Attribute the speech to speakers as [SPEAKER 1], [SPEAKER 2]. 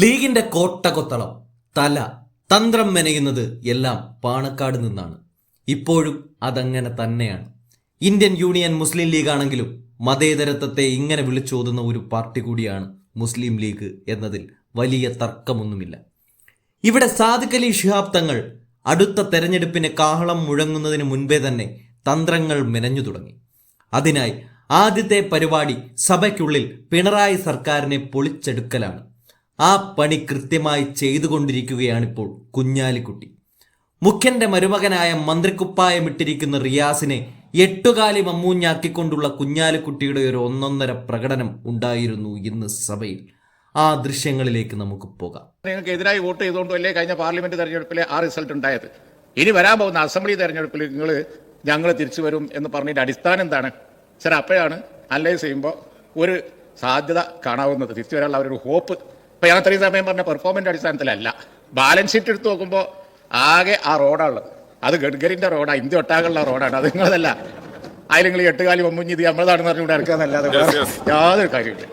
[SPEAKER 1] ലീഗിന്റെ കോട്ടകൊത്തളം തല തന്ത്രം മെനയുന്നത് എല്ലാം പാണക്കാട് നിന്നാണ്. ഇപ്പോഴും അതങ്ങനെ തന്നെയാണ്. ഇന്ത്യൻ യൂണിയൻ മുസ്ലിം ലീഗ് ആണെങ്കിലും മതേതരത്വത്തെ ഇങ്ങനെ വിളിച്ചോതുന്ന ഒരു പാർട്ടി കൂടിയാണ് മുസ്ലിം ലീഗ് എന്നതിൽ വലിയ തർക്കമൊന്നുമില്ല. ഇവിടെ സാദിഖ് അലി ശിഹാബ് തങ്ങൾ അടുത്ത തെരഞ്ഞെടുപ്പിന് കാഹളം മുഴങ്ങുന്നതിന് മുൻപേ തന്നെ തന്ത്രങ്ങൾ മെനഞ്ഞു തുടങ്ങി. അതിനായി ആദ്യത്തെ പരിപാടി സഭയ്ക്കുള്ളിൽ പിണറായി സർക്കാരിനെ പൊളിച്ചെടുക്കലാണ്. ആ പണി കൃത്യമായി ചെയ്തുകൊണ്ടിരിക്കുകയാണിപ്പോൾ കുഞ്ഞാലിക്കുട്ടി. മുഖ്യന്റെ മരുമകനായ മന്ത്രിക്കുപ്പായമിട്ടിരിക്കുന്ന റിയാസിനെ എട്ടുകാലി മമ്മൂഞ്ഞാക്കിക്കൊണ്ടുള്ള കുഞ്ഞാലിക്കുട്ടിയുടെ ഒരു ഒന്നൊന്നര പ്രകടനം ഉണ്ടായിരുന്നു ഇന്ന് സഭയിൽ. ആ ദൃശ്യങ്ങളിലേക്ക് നമുക്ക് പോകാം.
[SPEAKER 2] നിങ്ങൾക്ക് എതിരായി വോട്ട് ചെയ്തുകൊണ്ടല്ലേ കഴിഞ്ഞ പാർലമെന്റ് തെരഞ്ഞെടുപ്പിലെ ആ റിസൾട്ട് ഉണ്ടായത്. ഇനി വരാൻ പോകുന്ന അസംബ്ലി തെരഞ്ഞെടുപ്പിൽ ഞങ്ങൾ തിരിച്ചു വരും എന്ന് പറഞ്ഞതിന്റെ അടിസ്ഥാനം എന്താണ്? സാർ അപ്പോഴാണ് അനലൈസ് ചെയ്യുമ്പോൾ ഒരു സാധ്യത കാണാവുന്നത്, തിരിച്ചു വരാനുള്ള അവരൊരു ഹോപ്പ്. ഇപ്പൊ ഞാൻ അത്രയും സമയം പറഞ്ഞ പെർഫോമൻസ് അടിസ്ഥാനത്തിലല്ല, ബാലൻസ് ഷീറ്റ് എടുത്ത് നോക്കുമ്പോൾ ആകെ ആ റോഡാണുള്ളത്. അത് ഗഡ്കരിന്റെ റോഡാണ്, ഇന്ത്യ ഒട്ടാകുള്ള റോഡാണ്. അത് നിങ്ങളതല്ല. അതിൽ നിങ്ങൾ എട്ടുകാലി മമ്മൂഞ്ഞി ഇത് നമ്മളതാണെന്ന് പറഞ്ഞുകൊണ്ട് ഇറക്കാന്നല്ലാതെ യാതൊരു കാര്യമില്ല.